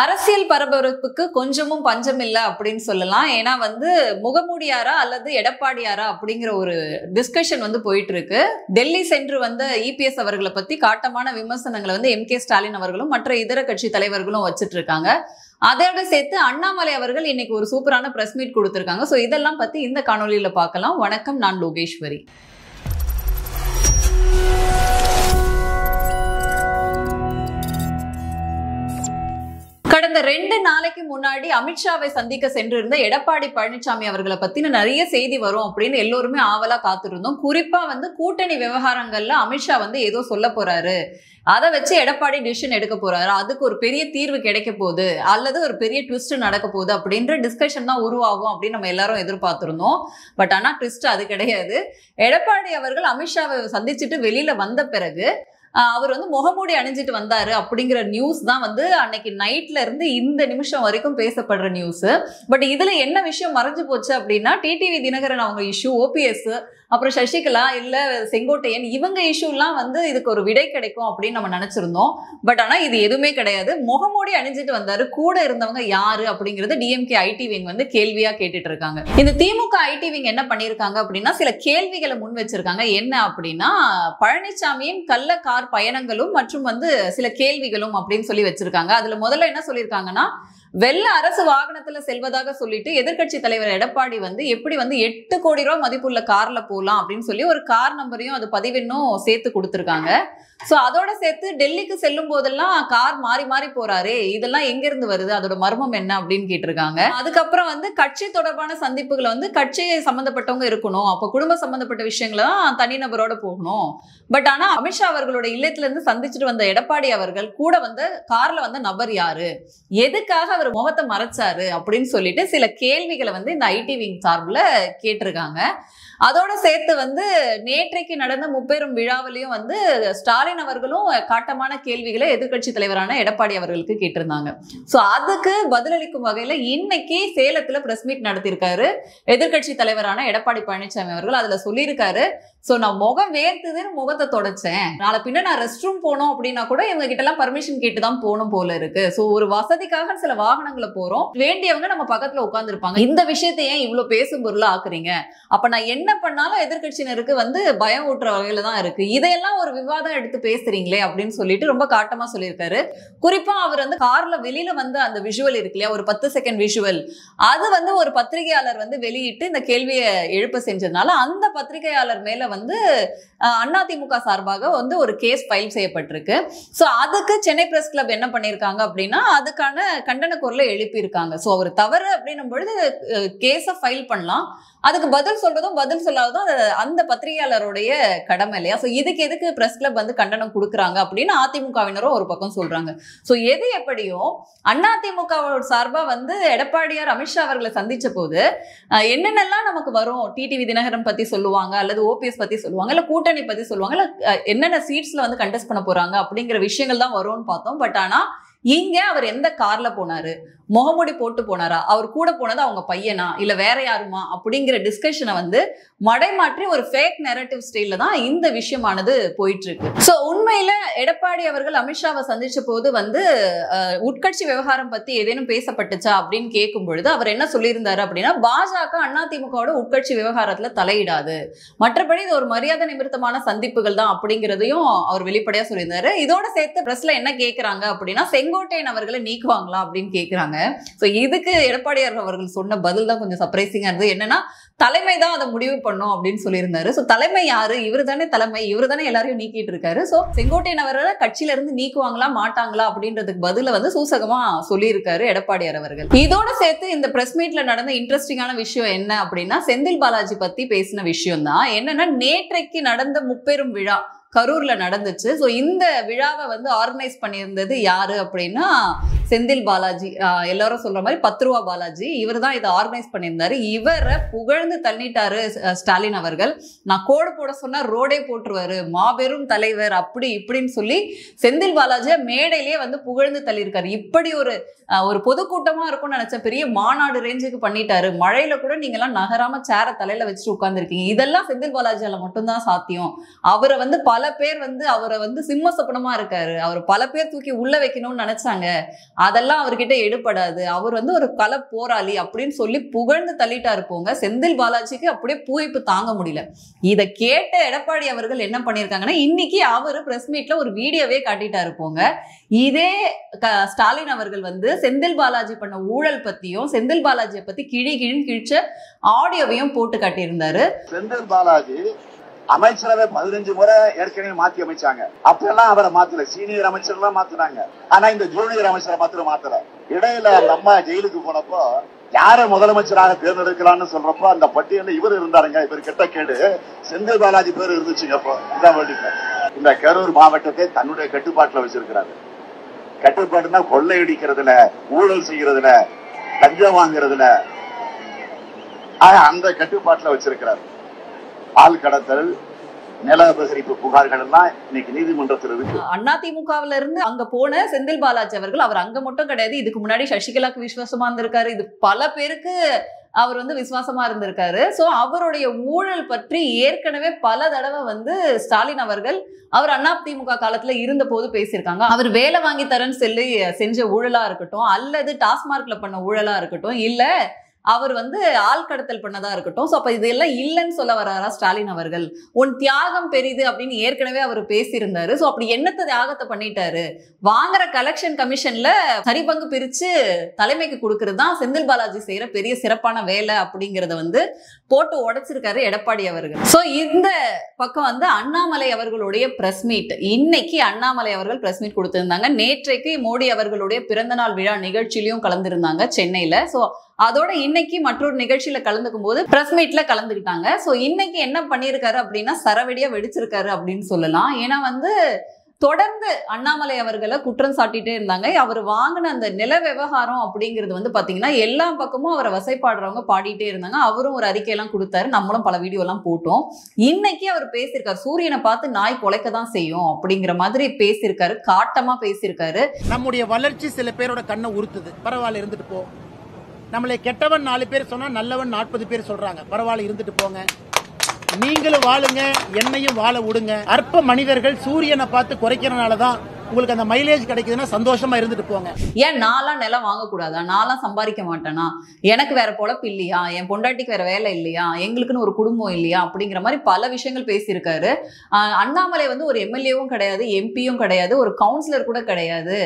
அரசியல் பரபரப்புக்கு கொஞ்சமும் பஞ்சம் இல்ல அப்படின்னு சொல்லலாம். ஏன்னா முகமூடியாரா அல்லது எடப்பாடியாரா அப்படிங்கிற ஒரு டிஸ்கஷன் போயிட்டு இருக்கு. டெல்லி சென்று வந்த இபிஎஸ் அவர்களை பத்தி காட்டமான விமர்சனங்களை எம்.கே. ஸ்டாலின் அவர்களும் மற்ற இதர கட்சி தலைவர்களும் வச்சிட்டு இருக்காங்க. அதோட சேர்த்து அண்ணாமலை அவர்கள் இன்னைக்கு ஒரு சூப்பரான பிரஸ் மீட் கொடுத்திருக்காங்க. சோ இதெல்லாம் பத்தி இந்த காணொலியில பார்க்கலாம். வணக்கம், நான் லோகேஸ்வரி. கடந்த 2 நாளைக்கு முன்னாடி அமித்ஷாவை சந்திக்க சென்றிருந்த எடப்பாடி பழனிசாமி அவர்களை பத்தின நிறைய செய்தி வரும் அப்படின்னு எல்லோருமே ஆவலா காத்திருந்தோம். குறிப்பா கூட்டணி விவகாரங்கள்ல அமித்ஷா ஏதோ சொல்ல போறாரு, அதை வச்சு எடப்பாடி டிசிஷன் எடுக்க போறாரு, அதுக்கு ஒரு பெரிய தீர்வு கிடைக்க போகுது அல்லது ஒரு பெரிய ட்விஸ்ட் நடக்க போகுது அப்படின்ற டிஸ்கஷன் தான் உருவாகும் அப்படின்னு நம்ம எல்லாரும் எதிர்பார்த்திருந்தோம். பட் ஆனா ட்விஸ்ட் அது கிடையாது. எடப்பாடி அவர்கள் அமித்ஷாவை சந்திச்சுட்டு வெளியில வந்த பிறகு அவர் முகமூடி அணிஞ்சிட்டு வந்தாரு அப்படிங்கிற நியூஸ் தான் அன்னைக்கு நைட்ல இருந்து இந்த நிமிஷம் வரைக்கும் பேசப்படுற நியூஸ். பட் இதுல என்ன விஷயம் மறைஞ்சு போச்சு அப்படின்னா, டிடிவி தினகரன் அவங்க இஷ்யூ, ஓபிஎஸ், அப்புறம் சசிகலா இல்ல செங்கோட்டையன் இவங்க இஷ்யூ எல்லாம் இதுக்கு ஒரு விடை கிடைக்கும் அப்படின்னு நம்ம நினைச்சிருந்தோம். பட் ஆனா இது எதுவுமே கிடையாது. முகமூடி அணிஞ்சிட்டு வந்தாரு, கூட இருந்தவங்க யாரு அப்படிங்கறது டிஎம்கே ஐடி விங் கேள்வியா கேட்டுட்டு இருக்காங்க. இந்த திமுக ஐடி விங் என்ன பண்ணிருக்காங்க அப்படின்னா, சில கேள்விகளை முன் வச்சிருக்காங்க. என்ன அப்படின்னா, பழனிசாமியின் கள்ள கார் பயணங்களும் மற்றும் சில கேள்விகளும் அப்படின்னு சொல்லி வச்சிருக்காங்க. அதுல முதல்ல என்ன சொல்லியிருக்காங்கன்னா, வெள்ள அரசு வாகனத்துல செல்வதாக சொல்லிட்டு எதிர்கட்சி தலைவர் எடப்பாடி எப்படி 8 கோடி ரூபாய் மதிப்புள்ள கார்ல போலாம் அப்படின்னு சொல்லி ஒரு கார் நம்பரையும் அது பதிவெண்ணும் சேர்த்து கொடுத்திருக்காங்க. சோ அதோட சேர்த்து டெல்லிக்கு செல்லும் போதெல்லாம் கார் மாறி மாறி போறாரே, இதெல்லாம் எங்க இருந்து வருது, அதோட மர்மம் என்ன அப்படின்னு கேட்டிருக்காங்க. அதுக்கப்புறம் கட்சி தொடர்பான சந்திப்புகளை கட்சி சம்பந்தப்பட்டவங்க இருக்கணும், அப்ப குடும்ப சம்பந்தப்பட்ட விஷயங்களை தான் தனிநபரோட போகணும். பட் ஆனா அமித்ஷா அவர்களோட இல்லத்துல இருந்து சந்திச்சுட்டு வந்த எடப்பாடி அவர்கள் கூட கார்ல வந்த நபர் யாரு, எதுக்காக அவர் முகத்தை மறைச்சாரு அப்படின்னு சொல்லிட்டு சில கேள்விகளை இந்த ஐடி விங் சார்பில் கேட்டிருக்காங்க. அதோட சேர்த்து நேற்றைக்கு நடந்த முப்பெரும் விழாவிலையும் ஸ்டாலின் அவர்களும் காட்டமான கேள்விகளை எதிர்கட்சி தலைவரான எடப்பாடி அவர்களுக்கு கேட்டிருந்தாங்க. சோ அதுக்கு பதிலளிக்கும் வகையில இன்னைக்கு சேலத்துல பிரஸ் மீட் நடத்தியிருக்காரு எதிர்கட்சி தலைவரான எடப்பாடி பழனிசாமி அவர்கள். அதுல சொல்லியிருக்காரு, சோ நான் முகம் வேர்த்துதுன்னு முகத்தை தொடச்சேன், நாளை பின்ன நான் ரெஸ்ட் ரூம் போனோம் அப்படின்னா கூட இவங்க கிட்ட எல்லாம் பர்மிஷன் கேட்டுதான் போகணும் போல இருக்கு. சோ ஒரு வசதிக்காக சில வாகனங்களை போறோம், வேண்டியவங்க நம்ம பக்கத்துல உட்கார்ந்து இருப்பாங்க, இந்த விஷயத்தை ஏன் இவ்வளவு பேசும் பொருளா ஆக்குறீங்க, அப்ப நான் என்ன பண்ணாலும் எதிர்கட்சியினருக்கு பயம் ஊட்டுற வகையில தான் இருக்கு, இதையெல்லாம் ஒரு விவாதம் எடுத்து பேசுறீங்களே அப்படின்னு சொல்லிட்டு ரொம்ப காட்டமா சொல்லியிருக்காரு. குறிப்பா அவர் கார்ல வெளியில அந்த விஷுவல் இருக்கு இல்லையா, ஒரு 10 செகண்ட் விஷுவல், அது ஒரு பத்திரிகையாளர் வெளியிட்டு இந்த கேள்வியை எழுப்ப செஞ்சதுனால அந்த பத்திரிகையாளர் மேல அதிமுக சார்பாக ஒரு கேஸ் ஃபைல் செய்யப்பட்டிருக்கு. சோ அதுக்கு சென்னை பிரஸ் கிளப் என்ன பண்ணிருக்காங்க அப்படின்னா, அதுக்கான கண்டன குரலை எழுப்பி இருக்காங்க. சோ அவர் தவறு அப்படின்னும் பொழுது கேஸ ஃபைல் பண்ணலாம், அதுக்கு பதில் சொல்றதும் பதில் சொல்லாததும் அந்த பத்திரிகையாளருடைய கடமை இல்லையா. சோ இதுக்கு எதுக்கு பிரஸ் கிளப் கண்டனம் கொடுக்குறாங்க அப்படின்னு அதிமுகவினரும் ஒரு பக்கம் சொல்றாங்க. சோ எது எப்படியோ அதிமுக சார்பா எடப்பாடியார் அமித்ஷா அவர்களை சந்திச்ச போது என்னென்னலாம் நமக்கு வரும், டிடிவி தினகரன் பத்தி சொல்லுவாங்க அல்லது ஓபிஎஸ் பத்தி சொல்லுவாங்க, இல்ல கூட்டணி பத்தி சொல்லுவாங்க, இல்ல என்னென்ன சீட்ஸ்ல கண்டெஸ்ட் பண்ண போறாங்க அப்படிங்கிற விஷயங்கள் தான் வரும்னு பார்த்தோம். பட் ஆனா இங்க அவர் எந்த கார்ல போனாரு, முகமூடி போட்டு போனாரா, அவர் கூட போனது அவங்க பையனா இல்ல வேற யாருமா அப்படிங்கிற டிஸ்கஷனை மடைமாற்றி ஒரு ஃபேக் நெரேட்டிவ் ஸ்டைல்ல தான் இந்த விஷயமானது போயிட்டு இருக்கு. சோ உண்மையில எடப்பாடி அவர்கள் அமித்ஷாவை சந்திச்ச போது உட்கட்சி விவகாரம் பத்தி ஏதேனும் பேசப்பட்டுச்சா அப்படின்னு கேட்கும் பொழுது அவர் என்ன சொல்லியிருந்தாரு அப்படின்னா, பாஜக அதிமுகவோட உட்கட்சி விவகாரத்துல தலையிடாது, மற்றபடி இது ஒரு மரியாதை நிமித்தமான சந்திப்புகள் தான் அப்படிங்கிறதையும் அவர் வெளிப்படையா சொல்லியிருந்தாரு. இதோட சேர்த்து பிரஸ்ல என்ன கேட்கிறாங்க அப்படின்னா, செங்கோட்டையன் அவர்களை நீக்குவாங்களா அப்படின்னு கேட்கிறாங்க. சோ இதுக்கு எடப்பாடியார் அவர்கள் சொன்ன பதில் தான் கொஞ்சம் சர்ப்ரைசிங்கா இருந்தது. என்னன்னா, தலைமை தான் அதை முடிவு பண்ணும் அப்படின்னு சொல்லியிருந்தாரு. சோ தலைமை யாரு, இவரு தானே தலைமை, இவரு தானே எல்லாரையும் நீக்கிட்டு இருக்காரு. சோ செங்கோட்டையன் அவர்களை கட்சியில இருந்து நீக்குவாங்களா மாட்டாங்களா அப்படின்றதுக்கு பதில சூசகமா சொல்லியிருக்காரு எடப்பாடியார் அவர்கள். இதோட சேர்த்து இந்த பிரஸ் மீட்ல நடந்த இன்ட்ரெஸ்டிங்கான விஷயம் என்ன அப்படின்னா, செந்தில் பாலாஜி பத்தி பேசின விஷயம் தான். என்னன்னா, நேற்றைக்கு நடந்த முப்பெரும் விழா கரூர்ல நடந்துச்சு. சோ இந்த விழாவை ஆர்கனைஸ் பண்ணியிருந்தது யாரு அப்படின்னா செந்தில் பாலாஜி, எல்லாரும் சொல்ற மாதிரி 10 ரூபா பாலாஜி, இவர் தான் இதை ஆர்கனைஸ் பண்ணியிருந்தாரு. இவரை புகழ்ந்து தள்ளிட்டாரு ஸ்டாலின் அவர்கள். நான் கோடு போட சொன்னா ரோடே போட்டுருவாரு, மாபெரும் தலைவர் அப்படி இப்படின்னு சொல்லி செந்தில் பாலாஜியை மேடையிலேயே புகழ்ந்து தள்ளியிருக்காரு. இப்படி ஒரு பொதுக்கூட்டமா இருக்கும்னு நினைச்ச பெரிய மாநாடு ரேஞ்சுக்கு பண்ணிட்டாரு. மழையில கூட நீங்க எல்லாம் நகராம சேர தலையில வச்சுட்டு உட்கார்ந்துருக்கீங்க, இதெல்லாம் செந்தில் பாலாஜியால மட்டும்தான் சாத்தியம். அவரை பல பேர் அவரை சிம்ம சொப்பனமா இருக்காரு, அவர் பல பேர் தூக்கி உள்ள வைக்கணும்னு நினைச்சாங்க, அதெல்லாம் அவர்கிட்ட எடுபடாது, அவர் வந்து ஒரு கள போராளி அப்படின்னு சொல்லி புகழ்ந்து தள்ளிட்டாரு போங்க. செந்தில் பாலாஜிக்கு அப்படியே பூய்ப்பு தாங்க முடியல. இதை கேட்ட எடப்பாடி அவர்கள் என்ன பண்ணியிருக்காங்கன்னா, இன்னைக்கு அவரு பிரஸ் மீட்ல ஒரு வீடியோவே காட்டிட்டாரு போங்க. இதே ஸ்டாலின் அவர்கள் வந்து செந்தில் பாலாஜி பண்ண ஊழல் பத்தியும் செந்தில் பாலாஜியை பத்தி கிழின்னு கிழிச்ச ஆடியோவையும் போட்டு காட்டியிருந்தாரு. செந்தில் பாலாஜி அமைச்சரவை 15 முறை ஏற்கனவே மாத்தி அமைச்சாங்க. அப்பெல்லாம் அவரை மாத்தல, சீனியர் அமைச்சர் எல்லாம் மாத்தினாங்க. ஆனா இந்த ஜூனியர் அமைச்சரை மாத்திரம் மாத்தல. இடையில அந்த அம்மா ஜெயிலுக்கு போனப்போ யார முதலமைச்சராக தேர்ந்தெடுக்கலாம்னு சொல்றப்போ அந்த பட்டியல இவர் இருந்தாருங்க. இவர் கிட்ட கேடு செந்தில் பாலாஜி பேர் இருந்துச்சுங்க. அப்போ இந்த கரூர் மாவட்டத்தை தன்னுடைய கட்டுப்பாட்டுல வச்சிருக்கிறாரு. கட்டுப்பாடுனா கொள்ளையடிக்கிறதுல, ஊழல் செய்யறதுல, லஞ்சம் வாங்குறதுல அந்த கட்டுப்பாட்டுல வச்சிருக்கிறார். ஆள் கடத்தல், நில அபகரிப்பு புகார்கள் எல்லாம் இன்னைக்கு நீதிமன்றத்தில் இருக்கு. அதிமுகவில இருந்து அங்க போன செந்தில் பாலாஜி அவர்கள், அவர் அங்க மட்டும் கிடையாது, இதுக்கு முன்னாடி சசிகலாக்கு விசுவாசமா இருந்திருக்காரு. இது பல பேருக்கு அவர் வந்து விசுவாசமா இருந்திருக்காரு. சோ அவருடைய ஊழல் பற்றி ஏற்கனவே பல தடவை வந்து ஸ்டாலின் அவர்கள் அவர் அதிமுக காலத்துல இருந்த போது பேசியிருக்காங்க. அவர் வேலை வாங்கி தரேன்னு சொல்லி செஞ்ச ஊழலா இருக்கட்டும், அல்லது டாஸ்மார்க்ல பண்ண ஊழலா இருக்கட்டும், இல்ல அவர் வந்து ஆள் கடத்தல் பண்ணதா இருக்கட்டும். ஸோ அப்ப இதெல்லாம் இல்லைன்னு சொல்ல வராரா ஸ்டாலின் அவர்கள்? உன் தியாகம் பெரிது அப்படின்னு ஏற்கனவே அவர் பேசியிருந்தாரு. ஸோ அப்படி என்னத்த தியாகத்தை பண்ணிட்டாரு? வாங்குற கலெக்ஷன் கமிஷன்ல சரி பங்கு பிரிச்சு தலைமைக்கு கொடுக்கறது தான் செந்தில் பாலாஜி செய்யற பெரிய சிறப்பான வேலை அப்படிங்கறத வந்து போட்டு உடைச்சிருக்காரு எடப்பாடி அவர்கள். ஸோ இந்த பக்கம் வந்து அண்ணாமலை அவர்களுடைய பிரஸ் மீட், இன்னைக்கு அண்ணாமலை அவர்கள் பிரஸ் மீட் கொடுத்திருந்தாங்க. நேற்றைக்கு மோடி அவர்களுடைய பிறந்தநாள் விழா நிகழ்ச்சியிலையும் கலந்திருந்தாங்க சென்னையில. ஸோ அதோட இன்னைக்கு மற்றொரு நிகழ்ச்சியில கலந்துக்கும் போது பிரஸ் மீட்ல கலந்துக்கிட்டாங்க. சோ இன்னைக்கு என்ன பண்ணிருக்காரு அப்படின்னா சரவெடியா வெடிச்சிருக்காரு அப்படின்னு சொல்லலாம். ஏன்னா வந்து தொடர்ந்து அண்ணாமலை அவர்களை குற்றம் சாட்டிட்டே இருந்தாங்க. அவர் வாங்கின அந்த நில விவகாரம் அப்படிங்கிறது வந்து பாத்தீங்கன்னா எல்லா பக்கமும் அவரை வசைப்பாடுறவங்க பாடிட்டே இருந்தாங்க. அவரும் ஒரு அறிக்கையெல்லாம் கொடுத்தாரு, நம்மளும் பல வீடியோ எல்லாம் போட்டோம். இன்னைக்கு அவர் பேசியிருக்காரு, சூரியனை பார்த்து நாய் குலைக்க தான் செய்யும் அப்படிங்கிற மாதிரி பேசியிருக்காரு, காட்டமா பேசியிருக்காரு. நம்முடைய வளர்ச்சி சில பேரோட கண்ணை உறுத்துது, பரவாயில்ல இருந்துட்டு போ. நம்மளை கெட்டவன் 4 பேர் சொன்னா நல்லவன் 40 பேர் சொல்றாங்க, பரவாயில்ல இருந்துட்டு போங்க, நீங்களும் வாழுங்க, என்னையும் வாழ விடுங்க. அற்ப மனிதர்கள் சூரியனை பார்த்து குறைக்கிறனாலதான் உங்களுக்கு அந்த மைலேஜ் கிடைக்குதுன்னா சந்தோஷமா இருந்துட்டு போங்க. ஏன் நான்லாம் நிலம் வாங்கக்கூடாதா? நான்லாம் சம்பாதிக்க மாட்டேனா? எனக்கு வேற பொழப்பு இல்லையா? என் பொண்டாட்டிக்கு வேற வேலை இல்லையா? எங்களுக்குன்னு ஒரு குடும்பம் இல்லையா? அப்படிங்கிற மாதிரி பல விஷயங்கள் பேசியிருக்காரு. அண்ணாமலை வந்து ஒரு எம்எல்ஏவும் கிடையாது, எம்பியும் கிடையாது, ஒரு கவுன்சிலர் கூட கிடையாது.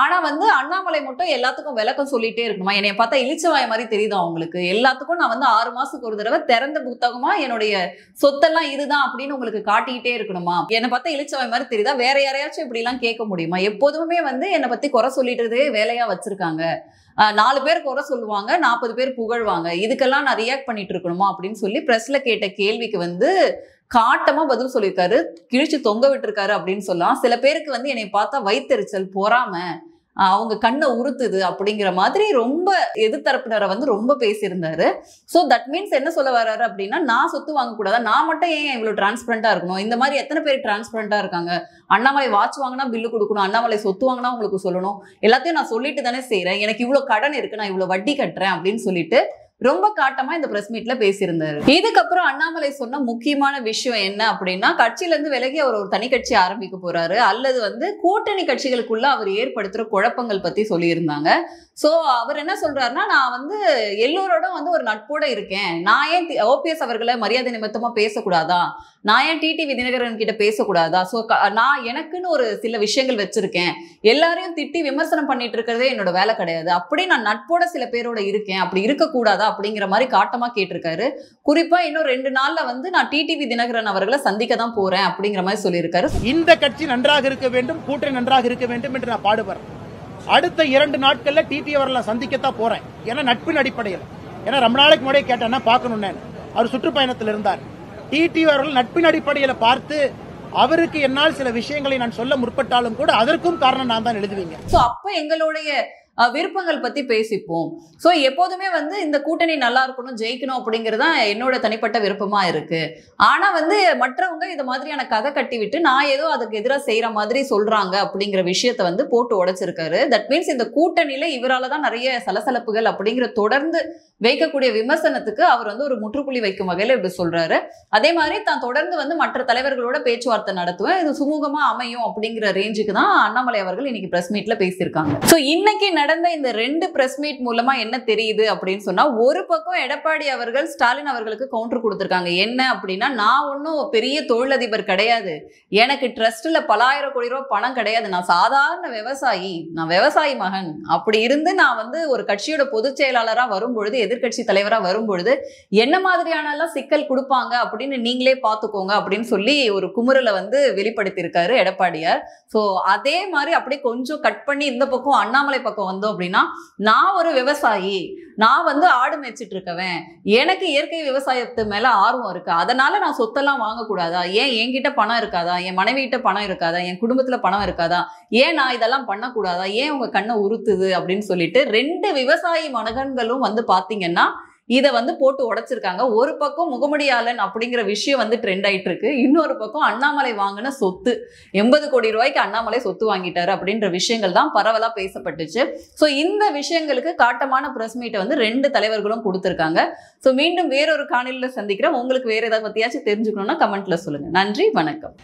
ஆனா வந்து அண்ணாமலை மட்டும் எல்லாத்துக்கும் விளக்கம் சொல்லிட்டே இருக்கணுமா? என்னைய பார்த்தா இளிச்சவாய மாதிரி தெரியுதா உங்களுக்கு? எல்லாத்துக்கும் நான் வந்து 6 மாசத்துக்கு ஒரு தடவை திறந்த புத்தகமா என்னுடைய சொத்தெல்லாம் இதுதான் அப்படின்னு உங்களுக்கு காட்டிக்கிட்டே இருக்கணுமா? என்னை பார்த்தா இளிச்சவாய மாதிரி தெரியுதா? வேற யாரையாச்சும் இப்படி எல்லாம் கேட்க முடியுமா? எப்போதுமே வந்து என்னை பத்தி குறை சொல்லிட்டதே வேலையா வச்சிருக்காங்க. 4 பேர் குறை சொல்லுவாங்க, 40 பேர் புகழ்வாங்க. இதுக்கெல்லாம் நான் ரியாக்ட் பண்ணிட்டு இருக்கணுமா அப்படின்னு சொல்லி பிரஸ்ல கேட்ட கேள்விக்கு வந்து காட்டமா பதில் சொல்லியிருக்காரு, கிழிச்சு தொங்க விட்டுருக்காரு அப்படின்னு சொல்லலாம். சில பேருக்கு வந்து என்னை பார்த்தா வயித்தெரிச்சல், பொறாம, அவங்க கண்ணை உறுத்துது அப்படிங்கிற மாதிரி ரொம்ப எதிர்த்தரப்பினரை வந்து ரொம்ப பேசியிருந்தாரு. ஸோ தட் மீன்ஸ் என்ன சொல்ல வர்றாரு அப்படின்னா, நான் சொத்து வாங்கக்கூடாதா, நான் மட்டும் ஏன் இவ்வளவு டிரான்ஸ்பரண்டா இருக்கணும்? இந்த மாதிரி எத்தனை பேர் டிரான்ஸ்பரண்டா இருக்காங்க? அண்ணாமலை வாட்ச் வாங்கினா பில்லு கொடுக்கணும், அண்ணாமலை சொத்து வாங்கினா உங்களுக்கு சொல்லணும், எல்லாத்தையும் நான் சொல்லிட்டு தானே செய்யறேன், எனக்கு இவ்வளவு கடன் இருக்கு, நான் இவ்வளவு வட்டி கட்டுறேன் அப்படின்னு சொல்லிட்டு ரொம்ப காட்டமா இந்த பிரஸ் மீட்ல பேசியிருந்தாரு. இதுக்கப்புறம் அண்ணாமலை சொன்ன முக்கியமான விஷயம் என்ன அப்படின்னா, கட்சியில இருந்து விலகி அவர் ஒரு தனி கட்சி ஆரம்பிக்க போறாரு, அல்லது வந்து கூட்டணி கட்சிகளுக்குள்ள அவர் ஏற்படுத்துற குழப்பங்கள் பத்தி சொல்லியிருந்தாங்க. சோ அவர் என்ன சொல்றாருன்னா, நான் வந்து எல்லோரோட வந்து ஒரு நட்போட இருக்கேன், நான் ஏன் ஓபிஎஸ் அவர்களை மரியாதை நிமித்தமா பேசக்கூடாதா, நான் ஏன் டிடிவி தினகரன் கிட்ட பேசக்கூடாதா, சோ நான் எனக்குன்னு ஒரு சில விஷயங்கள் வச்சிருக்கேன், எல்லாரையும் திட்டி விமர்சனம் பண்ணிட்டு இருக்கிறதே என்னோட வேலை கிடையாது, அப்படி நான் நட்போட சில பேரோட இருக்கேன், அப்படி இருக்கக்கூடாதா அப்படிங்கிற மாதிரி காட்டமா கேட்டிருக்காரு. குறிப்பா இன்னும் 2 நாள்ல வந்து நான் டிடிவி தினகரன் அவர்களை சந்திக்க தான் போறேன் அப்படிங்கிற மாதிரி சொல்லியிருக்காரு. இந்த கட்சி நன்றாக இருக்க வேண்டும், கூட்டணி நன்றாக இருக்க வேண்டும் என்று நான் பாடுபடுறேன். அடுத்த 2 நாட்கள்ல டிடி அவர்களை சந்திக்கத்தான் போறேன். ஏன்னா நட்பின் அடிப்படையில், ஏன்னா ரொம்ப நாளைக்கு முன்னாடியே கேட்டேன்னா பார்க்கணும்னு, அவர் சுற்றுப்பயணத்தில் இருந்தார். டிடி அவர்கள் நட்பின் அடிப்படையில பார்த்து அவருக்கு என்னால் சில விஷயங்களை நான் சொல்ல முற்பட்டாலும் கூட அதற்கும் காரணம் நான் தான் எழுதுவீங்க. சோ அப்ப எங்களுடைய விருப்பங்கள் பத்தி பேசிப்போம். சோ எப்போதுமே வந்து இந்த கூட்டணி நல்லா இருக்கணும், ஜெயிக்கணும் அப்படிங்கிறது தான் என்னோட தனிப்பட்ட விருப்பமா இருக்கு. ஆனா வந்து மற்றவங்க இத மாதிரியான கதை கட்டி விட்டு நான் ஏதோ அதுக்கு எதிராக செய்யற மாதிரி சொல்றாங்க அப்படிங்கிற விஷயத்த வந்து போட்டு உடைச்சிருக்காரு. தட் மீன்ஸ் இந்த கூட்டணியில இவரால தான் நிறைய சலசலப்புகள் அப்படிங்கிற தொடர்ந்து வைக்கக்கூடிய விமர்சனத்துக்கு அவர் வந்து ஒரு முற்றுப்புள்ளி வைக்கும் வகையில இப்படி சொல்றாரு. அதே மாதிரி தான் தொடர்ந்து வந்து மற்ற தலைவர்களோட பேச்சுவார்த்தை நடத்துவேன், இது சுமூகமா அமையும் அப்படிங்கிற ரேஞ்சுக்கு தான் அண்ணாமலை அவர்கள் இன்னைக்கு பிரஸ் மீட்ல பேசியிருக்காங்க. சோ இன்னைக்கு நடந்த இந்த 2 பிரஸ் மீட் மூலமா என்ன தெரியுது அப்படின்னு சொன்னா, ஒரு பக்கம் எடப்பாடி அவர்கள் ஸ்டாலின் அவர்களுக்கு கவுண்டர் கொடுத்திருக்காங்க. என்ன அப்படின்னா, நான் ஒன்னும் பெரிய தொழிலதிபர் கிடையாது, எனக்கு ட்ரஸ்ட்ல பல ஆயிரம் கோடி ரூபாய் பணம் கிடையாது, நான் சாதாரண விவசாயி, நான் விவசாயி மகன். அப்படி இருந்து நான் வந்து ஒரு கட்சியோட பொதுச் செயலாளரா வரும்பொழுது, எதிர்கட்சி தலைவரா வரும்பொழுது என்ன மாதிரியான எல்லாம் சிக்கல் கொடுப்பாங்க அப்படின்னு நீங்களே பார்த்துக்கோங்க அப்படின்னு சொல்லி ஒரு குமுறலை வந்து வெளிப்படுத்தியிருக்காரு எடப்பாடியார். ஸோ அதே மாதிரி அப்படியே கொஞ்சம் கட் பண்ணி இந்த பக்கம் அண்ணாமலை பக்கம் வந்தோம் அப்படின்னா, நான் ஒரு விவசாயி, நான் வந்து ஆடு மேய்ச்சிட்டு இருக்கவன், எனக்கு இயற்கை விவசாயத்து மேல ஆர்வம் இருக்கு, அதனால நான் சொத்தெல்லாம் வாங்கக்கூடாதா, ஏன் என்கிட்ட பணம் இருக்காதா, என் மனைவி கிட்ட பணம் இருக்காதா, என் குடும்பத்துல பணம் இருக்காதா, ஏன் நான் இதெல்லாம் பண்ணக்கூடாதா, ஏன் உங்க கண்ணை உறுத்துது அப்படின்னு சொல்லிட்டு 2 விவசாயி மகன்களும் வந்து பாத்தீங்கன்னா இதை வந்து போட்டு உடைச்சிருக்காங்க. ஒரு பக்கம் முகமடியாளன் அப்படிங்கிற விஷயம் வந்து ட்ரெண்ட் ஆயிட்டு இருக்கு, இன்னொரு பக்கம் அண்ணாமலை வாங்கின சொத்து 80 கோடி ரூபாய்க்கு அண்ணாமலை சொத்து வாங்கிட்டாரு அப்படின்ற விஷயங்கள் தான் பரவலா பேசப்பட்டுச்சு. ஸோ இந்த விஷயங்களுக்கு காட்டமான பிரஸ் மீட்டை வந்து 2 தலைவர்களும் கொடுத்திருக்காங்க. ஸோ மீண்டும் வேறொரு காணொளியில சந்திக்கிறேன். உங்களுக்கு வேற ஏதாவது பத்தியாச்சும் தெரிஞ்சுக்கணும்னா கமெண்ட்ல சொல்லுங்க. நன்றி, வணக்கம்.